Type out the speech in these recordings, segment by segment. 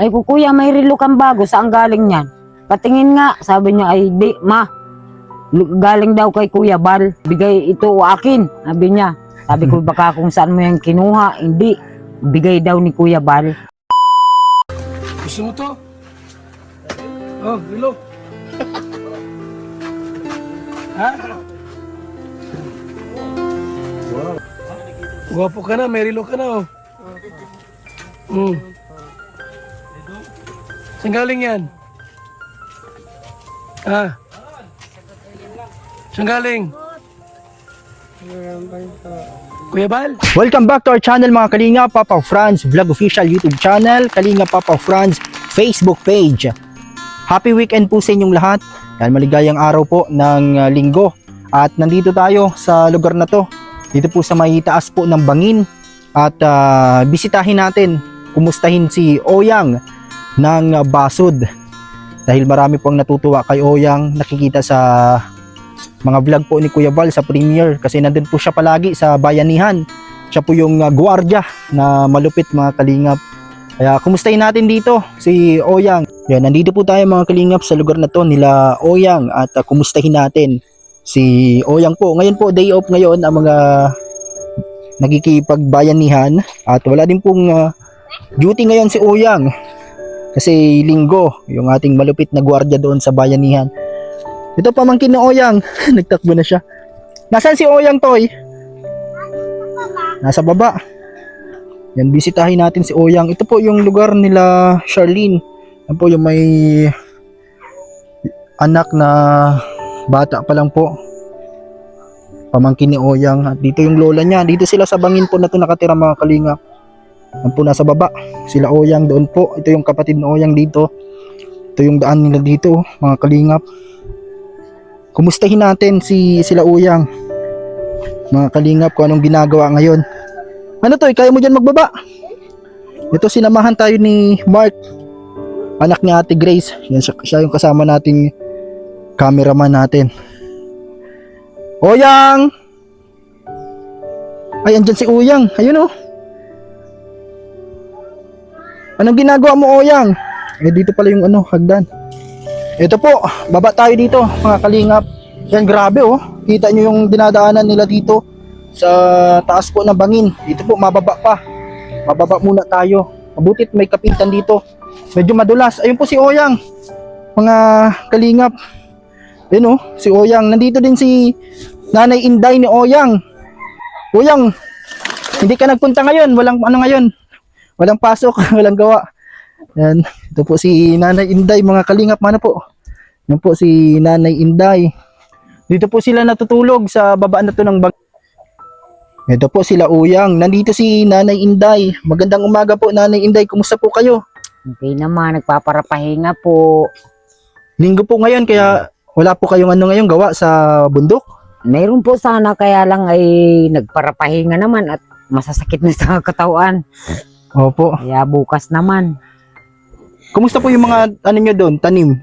Ay ko, kuya, may relo kang bago, saan galing yan? Patingin nga, sabi niya, ay di, ma, galing daw kay Kuya Bal, bigay ito o akin, sabi niya. Sabi ko, baka kung saan mo yan kinuha, hindi, bigay daw ni Kuya Bal. Gusto mo to? Oh, relo. Ha? Wow. Guwapo ka na, may relo ka na, oh. Saan galing yan? Ha? Saan galing? Kuya Bal? Welcome back to our channel mga Kalinga Papa Franz Vlog Official YouTube channel, Kalinga Papa Franz Facebook page. Happy weekend po sa inyong lahat. Dahil maligayang araw po ng linggo. At nandito tayo sa lugar na to. Dito po sa may taas po ng Bangin. At bisitahin natin, kumustahin si Oyang ng Basud. Dahil marami po ang natutuwa kay Oyang, nakikita sa mga vlog po ni Kuya Val sa premiere. Kasi nandun po siya palagi sa bayanihan. Siya po yung gwardiya na malupit mga kalingap. Kaya kumustahin natin dito si Oyang. Yan, nandito po tayo mga kalingap sa lugar na to nila Oyang. At kumustahin natin si Oyang po. Ngayon po, day off ngayon ang mga nagkikipagbayanihan. At wala din pong duty ngayon si Oyang. Kasi linggo, yung ating malupit na gwardiya doon sa bayanihan. Ito pamangkin ni Oyang. Nagtakbo na siya. Nasaan si Oyang, Toy? Nasa baba. Yan, bisitahin natin si Oyang. Ito po yung lugar nila Charlene. Yan po yung may anak na bata pa lang po. Pamangkin ni Oyang. At dito yung lola niya. Dito sila sa Bangin po na ito nakatira mga kalinga. Yan po nasa baba. Sila Oyang doon po. Ito yung kapatid ni Oyang dito. Ito yung daan nila dito mga kalingap. Kumustahin natin sila Oyang mga kalingap kung anong ginagawa ngayon. Ano to, kaya mo dyan magbaba? Ito sinamahan tayo ni Mark, anak ni Ate Grace. Yan, siya yung kasama nating cameraman natin. Oyang! Ay, andyan si Oyang. Ayun oh. Anong ginagawa mo, Oyang? Eh, dito pala yung hagdan. Ito po, baba tayo dito mga kalingap. Yan, grabe oh. Kita nyo yung dinadaanan nila dito sa taas po ng Bangin. Dito po, mababa pa. Mababa muna tayo. Mabutit may kapitan dito. Medyo madulas. Ayun po si Oyang. Mga kalingap. Ayun oh, si Oyang. Nandito din si Nanay Inday ni Oyang. Oyang, hindi ka nagpunta ngayon. Walang ngayon. Walang pasok, walang gawa. Yan. Ito po si Nanay Inday, mga kalingap. Mana po? Yan po si Nanay Inday. Dito po sila natutulog sa baba na to ng bag. Ito po sila Oyang. Nandito si Nanay Inday. Magandang umaga po, Nanay Inday. Kumusta po kayo? Okay naman, nagpaparapahinga po. Linggo po ngayon, kaya wala po kayong ngayon gawa sa bundok? Mayroon po sana, kaya lang ay nagparapahinga naman at masasakit na sa katawan. Opo. Kaya bukas naman. Kumusta po yung mga nyo doon? Tanim?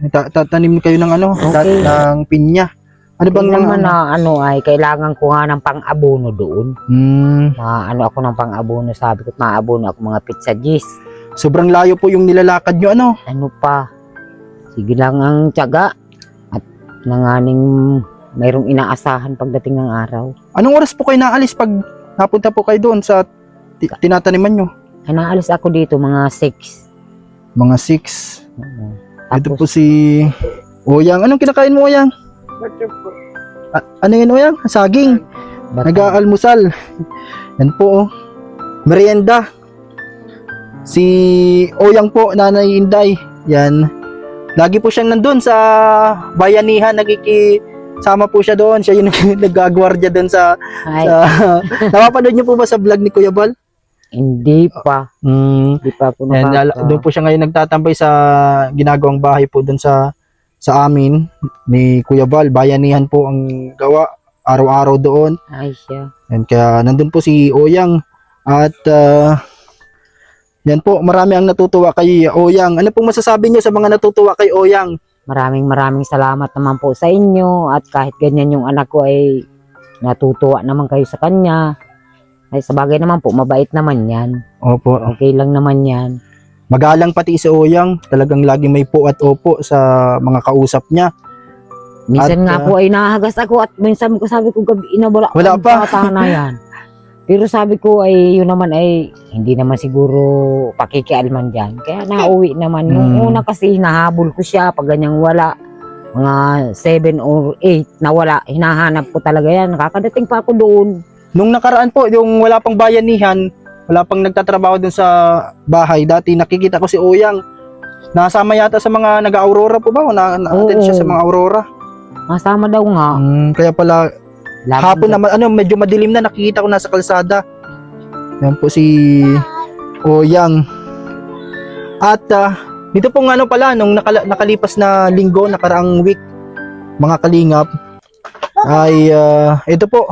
Tanim kayo ng Okay. ng pinya? Ano bang Hindi naman na ay kailangan ko nga ng pang-abono doon. Ako ng pang-abono, sabi ko, maabono ako mga pizza gis. Sobrang layo po yung nilalakad nyo, Ano pa? Sige lang ang tiyaga at nanganing mayroong inaasahan pagdating ng araw. Anong oras po kayo naalis pag napunta po kayo doon sa tinataniman nyo? Ay, naalis ako dito mga 6. Mga 6. Ito Tapos, po si Oyang. Anong kinakain mo, Oyang? Ano yun, Oyang? Saging. Nag-aalmusal. Yan po, oh. Merienda. Si Oyang po, Nanay Inday. Yan. Lagi po siyang nandun sa bayanihan. Sama po siya doon. Siya yung nag-agwardya doon sa... Napapanood niyo po ba sa vlog ni Kuya Bal? Hindi pa. Hindi pa ako Doon po siya ngayon nagtatambay sa ginagawang bahay po doon sa amin ni Kuya Bal. Bayanihan po ang gawa araw-araw doon. Ay, siya. And kaya nandun po si Oyang. At yan po, marami ang natutuwa kay Oyang. Ano pong masasabi niyo sa mga natutuwa kay Oyang? Maraming salamat naman po sa inyo. At kahit ganyan yung anak ko ay natutuwa naman kayo sa kanya. Ay, sabagay naman po, mabait naman yan. Opo. Okay lang naman yan. Magalang pati si Oyang, talagang lagi may po at opo sa mga kausap niya. Minsan At, nga po ay nahagas ako at minsan ko sabi ko gabi na Wala pa. bata na yan. Pero sabi ko ay yun naman ay hindi naman siguro pakikialman dyan. Kaya nauwi naman. Nung una kasi hinahabol ko siya pag ganyang wala. Mga 7 or 8 na wala. Hinahanap ko talaga yan. Nakakadating pa ako doon. Nung nakaraan po, yung wala pang bayanihan, wala pang nagtatrabaho dun sa bahay, dati nakikita ko si Oyang. Nasama yata sa mga nag-aurora po ba? O na-attend siya sa mga aurora? Masama daw nga. Kaya pala, Lagi hapon naman, medyo madilim na, nakikita ko nasa kalsada. Yan po si Oyang. At dito pong pala, nung nakalipas na linggo, nakaraang week, mga kalingap, ay ito po,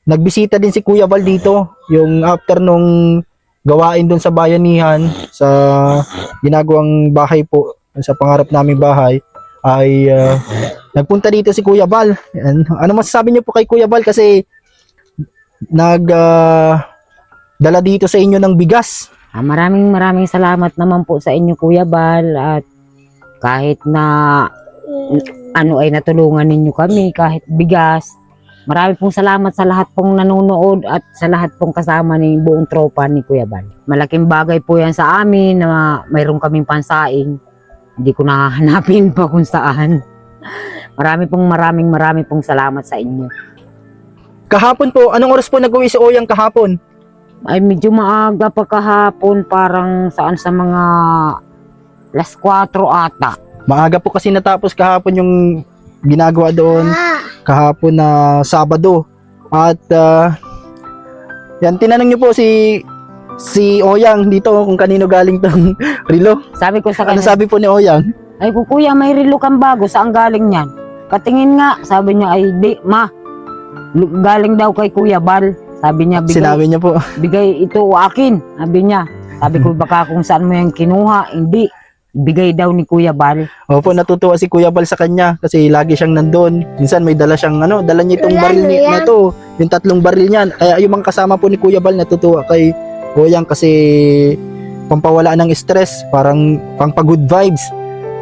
nagbisita din si Kuya Val dito, yung after nung gawain dun sa bayanihan, sa ginagawang bahay po, sa pangarap naming bahay, ay nagpunta dito si Kuya Val. Ano masasabi niyo po kay Kuya Val kasi dala dito sa inyo ng bigas? Maraming salamat naman po sa inyo Kuya Bal at kahit na ay natulungan ninyo kami kahit bigas. Marami pong salamat sa lahat pong nanonood at sa lahat pong kasama ni buong tropa ni Kuya Bal. Malaking bagay po yan sa amin na mayroon kaming pansaing. Hindi ko nahahanapin pa kung saan. Marami pong salamat sa inyo. Kahapon po, anong oras po nag-uwi si Oyang kahapon? Ay medyo maaga pa kahapon, parang sa mga alas 4 ata. Maaga po kasi natapos kahapon yung ginagawa doon kahapon na Sabado. At yan, tinanong niyo po si Oyang dito kung kanino galing tong relo. Sabi ko sa Ano kanya, sabi po ni Oyang? ay kuya may relo kang bago, saan galing yan? Patingin nga, sabi niya ay di ma, galing daw kay Kuya Bal. Sabi niya Sinabi niya po. bigay ito akin, sabi niya. Sabi ko baka kung saan mo yan kinuha, hindi. Bigay daw ni Kuya Bal. Opo, natutuwa si Kuya Bal sa kanya kasi lagi siyang nandun. Minsan may dala siyang dala niya itong baril na to, yung 3 baril niyan. Kaya yung mga kasama po ni Kuya Bal natutuwa kay Oyang kasi pampawala ng stress, parang pang good vibes.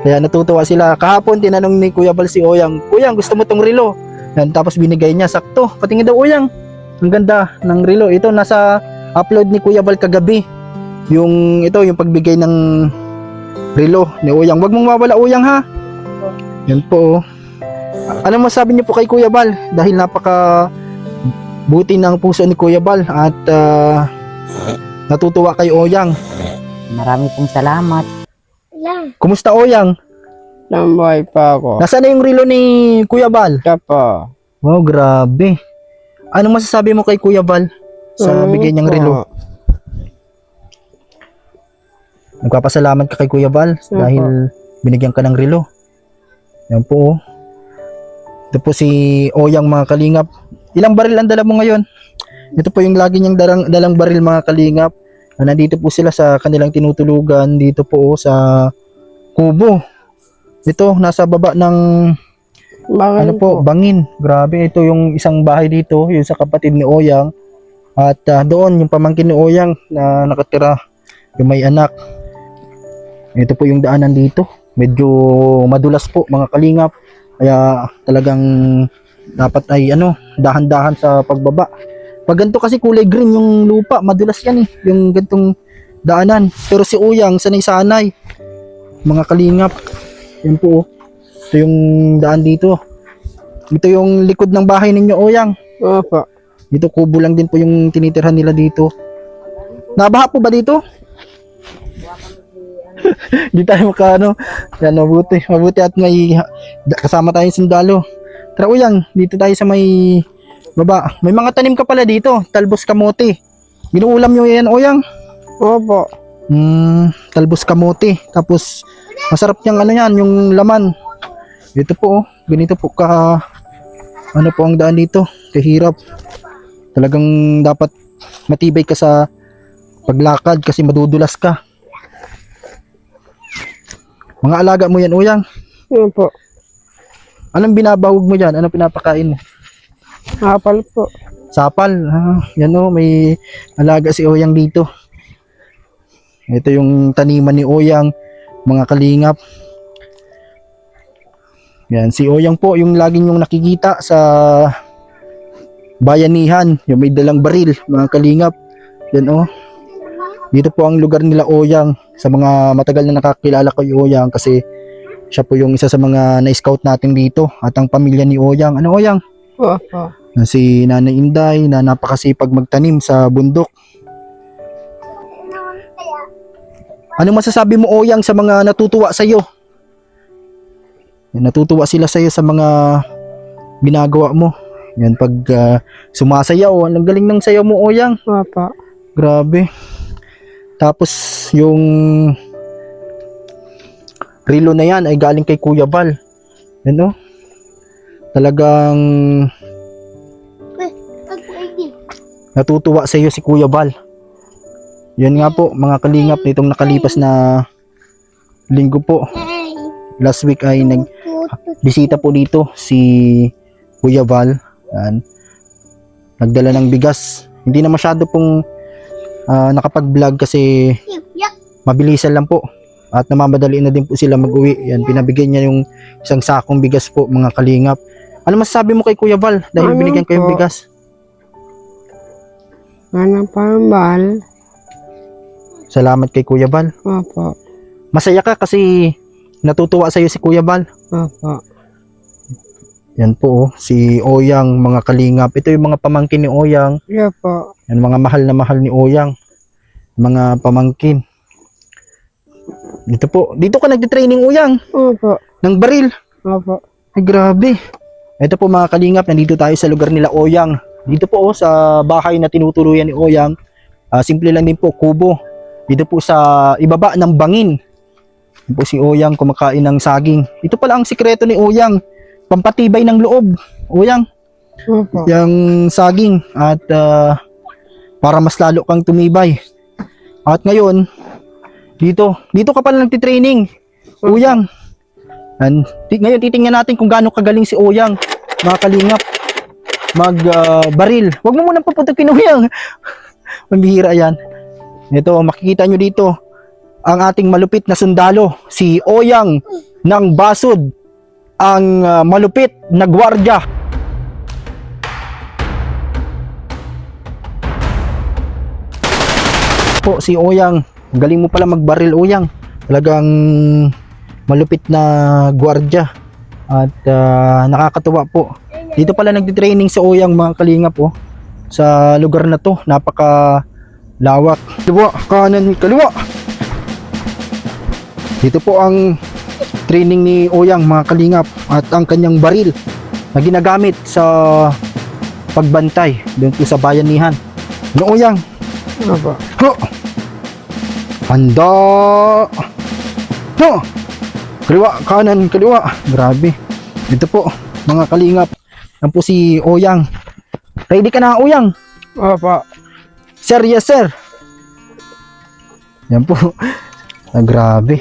Kaya natutuwa sila. Kahapon tinanong ni Kuya Bal si Oyang, "Oyang, gusto mo tong relo?" Yan, tapos binigay niya, sakto. Patingin daw Oyang. Ang ganda ng relo. Ito nasa upload ni Kuya Bal kagabi. Yung pagbigay ng relo ni Oyang. Wag mong mawala Oyang ha. Yan po. Ano masabi niyo po kay Kuya Bal? Dahil napaka buti ng puso ni Kuya Bal at natutuwa kay Oyang. Marami pong salamat. Kumusta Oyang? Nambuhay pa ako. Nasaan na yung relo ni Kuya Bal? Siya po. Wow, grabe. Ano masasabi mo kay Kuya Bal sa bigay niyang relo? Nagpapasalamat ka kay Kuya Bal dahil binigyan ka ng relo. Yan po. Ito po si Oyang mga kalingap. Ilang baril ang dala mo ngayon? Ito po yung lagi niyang dalang baril mga kalingap. Nandito po sila sa kanilang tinutulugan dito po sa kubo. Ito nasa baba ng bangin. Grabe, ito yung isang bahay dito, yung sa kapatid ni Oyang. At doon yung pamangkin ni Oyang na nakatira, yung may anak. Ito po yung daanan dito. Medyo madulas po mga kalingap. Kaya talagang dapat ay dahan-dahan sa pagbaba. Pag ganito kasi kulay green yung lupa, madulas yan yung gantong daanan. Pero si Oyang sanay-sanay. Mga kalingap. Yan po. Ito yung daan dito. Ito yung likod ng bahay ninyo Oyang. Opo. Dito kubo lang din po yung tinitirhan nila dito. Nabaha po ba dito? Di tayo yan, mabuti at may kasama tayong sundalo. Tara Oyang, dito tayo sa may baba. May mga tanim ka pala dito, talbos kamote. Ginuulam nyo yan Oyang? Opo. Talbos kamote. Tapos masarap yung yung laman. Dito po ganito po ka po ang daan dito, kahirap. Talagang dapat matibay ka sa paglakad kasi madudulas ka. Mga alaga mo yan Oyang? Opo. Anong binabawag mo dyan? Anong pinapakain mo? Apal po. Sapal. Yan may alaga si Oyang dito. Ito yung taniman ni Oyang, mga kalingap. Yan, si Oyang po yung laging yung nakikita sa bayanihan, yung may dalang baril, mga kalingap. Yan oh. Dito po ang lugar nila Oyang. Sa mga matagal na nakakilala kay Oyang kasi siya po yung isa sa mga na-scout natin dito at ang pamilya ni Oyang. Ano Oyang? Opo. Si Nanay Inday na napakasipag magtanim sa bundok. Ano masasabi mo Oyang sa mga natutuwa sa iyo? Natutuwa sila sa iyo sa mga ginagawa mo. Yan pag sumasayaw, ang galing ng sayaw mo Oyang. Opo. Grabe. Tapos yung relo na yan ay galing kay Kuya Bal. Yan o. Talagang natutuwa sa iyo si Kuya Bal. Yan nga po mga kalingap, nitong nakalipas na linggo po. Last week ay nagbisita po dito si Kuya Bal. Yan. Nagdala ng bigas. Hindi na masyado pong nakapag-vlog kasi mabilisan lang po at namamadali na din po sila mag-uwi. Yan, pinabigyan niya yung isang sakong bigas po mga kalingap. Ano masasabi mo kay Kuya Bal dahil Ano binigyan kayong po? bigas? Ano pambal? Salamat kay Kuya Bal. Opo. Masaya ka kasi natutuwa sa iyo si Kuya Bal. Opo. Yan po si Oyang mga kalingap. Ito yung mga pamangkin ni Oyang. Opo. Yan mga mahal na mahal ni Oyang. Mga pamangkin. Dito po. Dito ka nagtitraining Oyang. Opo. Ng baril. Opo. Ay grabe. Ito po mga kalingap. Nandito tayo sa lugar nila Oyang. Dito po sa bahay na tinutuluyan ni Oyang. Simple lang din po. Kubo. Dito po sa ibaba ng bangin. Dito po si Oyang kumakain ng saging. Ito pala ang sikreto ni Oyang. Pampatibay ng loob. Oyang. Opo. Yung saging at para mas lalo kang tumibay. At ngayon dito ka pala nagtitraining Oyang. Ngayon titingnan natin kung gaano kagaling si Oyang mga kalingap mag baril. Huwag mo munang paputukin Oyang. Mambihira yan. Ito makikita nyo dito ang ating malupit na sundalo si Oyang ng Basud, ang malupit na gwardiya. Po si Oyang, galing mo pala magbaril Oyang. Talagang malupit na gwardiya at nakakatuwa po. Dito pala nagtitraining si Oyang mga kalingap po. Sa lugar na to, napaka lawak. Kaliwa, kanan, kaliwa. Dito po ang training ni Oyang mga kalingap at ang kanyang baril na ginagamit sa pagbantay doon po sa bayanihan. Ano Oyang? Opo. Ho! Handa! Ho! Kaliwa, kanan, kaliwa. Grabe. Ito po, mga kalingap. Yan po si Oyang. Ready ka na, Oyang? Opo. Sir, yes sir. Yan po. Grabe.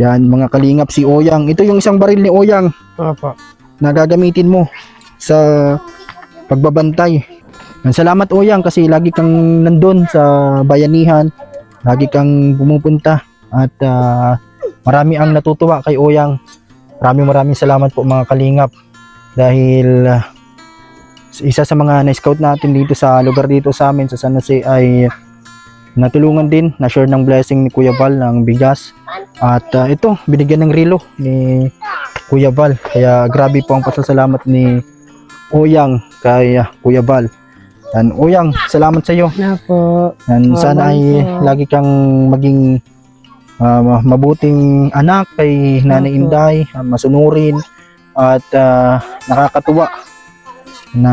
Yan, mga kalingap si Oyang. Ito yung isang baril ni Oyang Opo. na gagamitin mo sa pagbabantay. Salamat Oyang kasi lagi kang nandun sa bayanihan, lagi kang pumupunta at marami ang natutuwa kay Oyang. Maraming salamat po mga kalingap dahil isa sa mga na-scout natin dito sa lugar dito sa amin sa San Jose ay natulungan din, na-share ng blessing ni Kuya Bal ng bigas at ito binigyan ng relo ni Kuya Bal, kaya grabe po ang pasasalamat ni Oyang kay Kuya Bal. Yan, Oyang, salamat sa iyo. Opo. Yan, sana ay po. lagi kang maging mabuting anak kay Nanay Opo. Inday, masunurin at nakakatuwa na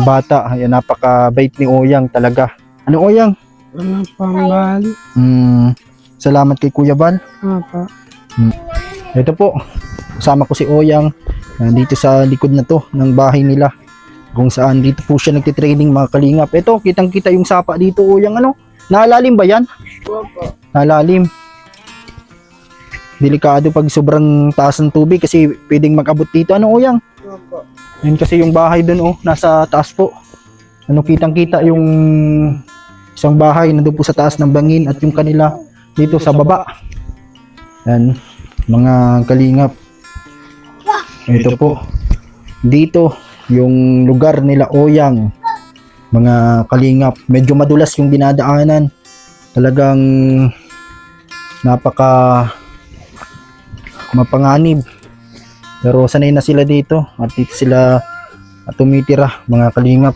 bata. Yan, napakabait ni Oyang talaga. Ano Oyang? Ano pambal? Salamat kay Kuya Bal. Opo. Ito po, kasama ko si Oyang dito sa likod na to ng bahay nila kung saan dito po siya nagtitraining mga kalingap. Ito, kitang kita yung sapa dito Oyang. Ano? Nalalim ba yan? Opo. Nalalim. Delikado pag sobrang taas ng tubig kasi pwedeng mag-abot dito. Ano Oyang? Opo. Yun kasi yung bahay dun nasa taas po. Ano, kitang kita yung isang bahay nandun po sa taas ng bangin at yung kanila dito sa baba. Yan, mga kalingap. Ito po. Dito, yung lugar nila Oyang. Mga kalingap. Medyo madulas yung dinadaanan. Talagang napaka mapanganib. Pero sanay na sila dito. At dito sila tumitira, mga kalingap.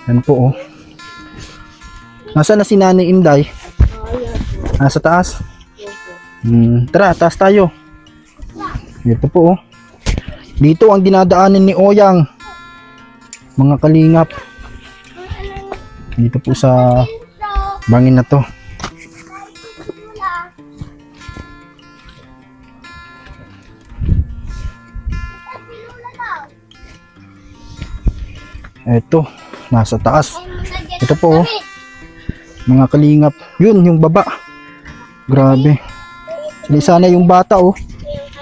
Yan po, oh. Nasaan na si Nanay Inday? Nasa taas? Tara, taas tayo. Ito po, oh. Dito ang dinadaanan ni Oyang, mga kalingap. Dito po sa bangin na to. Ito, nasa taas. Ito po, oh. Mga kalingap. Yun, yung baba. Grabe. Sanay yung bata, oh.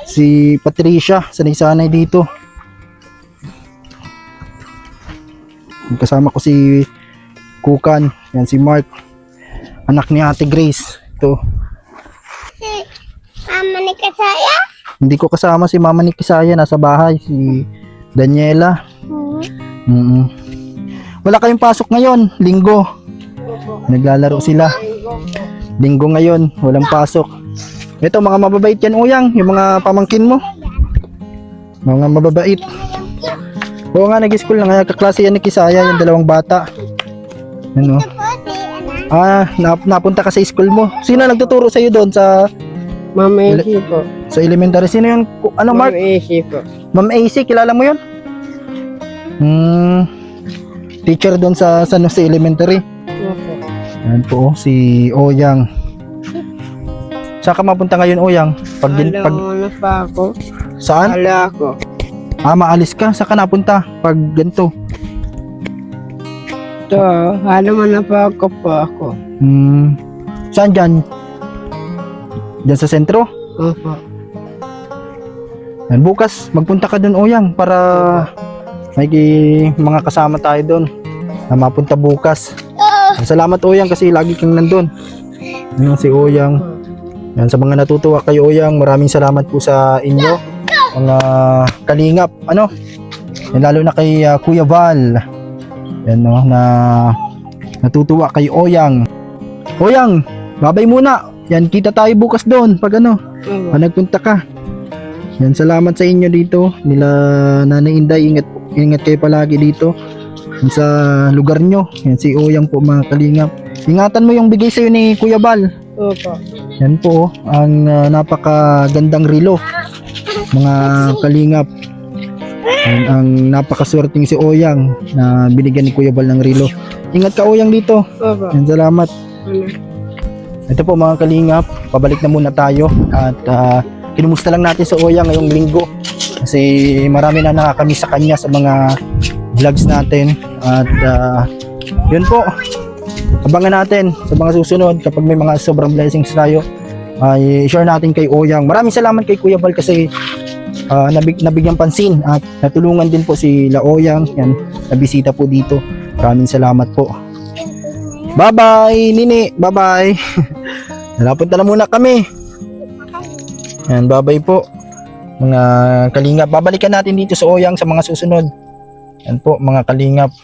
Si Patricia, sanay dito. Kasama ko si Kukan. Yan si Mark. Anak ni Ate Grace. Ito. Mama ni Kasaya? Hindi ko kasama si Mama ni Kisaya. Nasa bahay. Si Daniela. Wala kayong pasok ngayon. Linggo. Naglalaro sila. Linggo ngayon. Walang pasok. Ito, mga mababait yan, Oyang. Yung mga pamangkin mo. Mga mababait. Oo nga, nag-school na. Kaya kaklase yan ni Kisaya, yung dalawang bata. Ano? Napunta ka sa school mo. Sino nagtuturo sa'yo doon sa Ma'am AC po. sa elementary? Sino yung, ano, Mark? Ma'am AC po. Ma'am AC, kilala mo yun? Teacher doon sa San Jose Elementary. Opo. Yan po, si Oyang. Saan ka mapunta ngayon, Oyang? Alam pa ako. Saan? Ala ako. Maalis ka? Saan ka napunta? Pag ganito. Ito, alam na pa ako pa ako. Saan dyan? Dyan sa sentro? Opo. Yan, bukas, magpunta ka doon, Oyang, para may mga kasama tayo doon na mapunta bukas. Salamat, Oyang, kasi lagi kang nandun. Yan si Oyang. Yan, sa mga natutuwa kay Oyang, maraming salamat po sa inyo, mga kalingap. Ano? Yan, lalo na kay Kuya Val. Yan, no, na natutuwa kay Oyang. Oyang, babay muna. Yan, kita tayo bukas doon pag ano, pag nagpunta ka. Yan, salamat sa inyo dito. Nila Nanay Inday, ingat kayo palagi dito. Yan, sa lugar nyo. Yan, si Oyang po, mga kalingap. Ingatan mo yung bigay sa'yo ni Kuya Val. Opo. Yan po, ang napakagandang relo, mga kalingap. Yan, ang napakaswerteng si Oyang na binigyan ni Kuya Val ng relo. Ingat ka, Oyang, dito. Opo. Yan, salamat. Ano? Ito po, mga kalingap, pabalik na muna tayo at kinumusta lang natin sa Oyang ngayong linggo kasi marami na nakakamiss sa kanya sa mga vlogs natin at yun po, abangan natin sa mga susunod kapag may mga sobrang blessings tayo ay share natin kay Oyang. Maraming salamat kay Kuya Val kasi nabigyan pansin at natulungan din po si La Oyang. Yan, nabisita po dito. Maraming salamat po. Bye bye Nini, bye bye. Nalapunta na muna kami. Yan, bye bye po mga kalingap. Babalikan natin dito sa Oyang sa mga susunod. Yan po, mga kalingap.